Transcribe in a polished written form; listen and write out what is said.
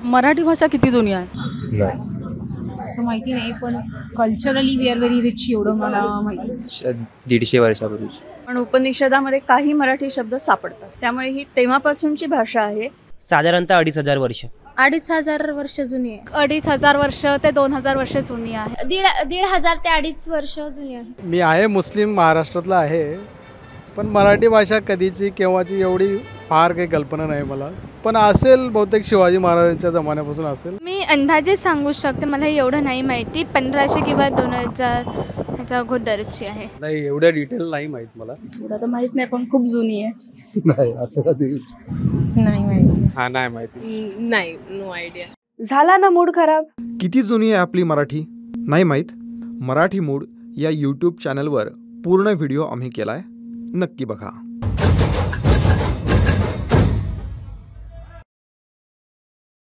मराठी भाषा किती जुनी आहे? नाही, असं माहिती नाही, पण culturally we are very rich एवढं मला माहिती. 150 वर्षापूर्वीची. पण उपनिषदामध्ये काही मराठी शब्द सापडतात, त्यामुळे ही तेव्हापासूनची भाषा आहे. साधारणतः 2500 वर्ष. 2500 वर्ष जुनी आहे. 2500 वर्ष ते 2000 वर्ष जुनी आहे. 1500 ते 2.5 वर्ष जुनी आहे. मी आहे मुस्लिम, महाराष्ट्रातला आहे, पण मराठी भाषा कधीची केव्हाची एवढी फार काही कल्पना नाही मला, पण असेल बहुतेक शिवाजी महाराजांच्या जमान्यापासून असेल. मी अंदाजे सांगू शकते, मला एवढं नाही माहिती. 1500 किंवा 2000 ह्याच्या अगोदरची आहे. नाही, एवढ्या डिटेल नाही माहित मला. एवढं तर माहित नाही, पण खूप जुनी आहे. नाही, असं कधी नाही माहिती. हा, नाही माहिती. नाही, नो आयडिया. झाला ना मूड खराब? किती जुनी आहे आपली मराठी नाही माहीत? मराठी मूड या यूट्यूब चॅनलवर पूर्ण व्हिडिओ आम्ही केलाय, नक्की बघा.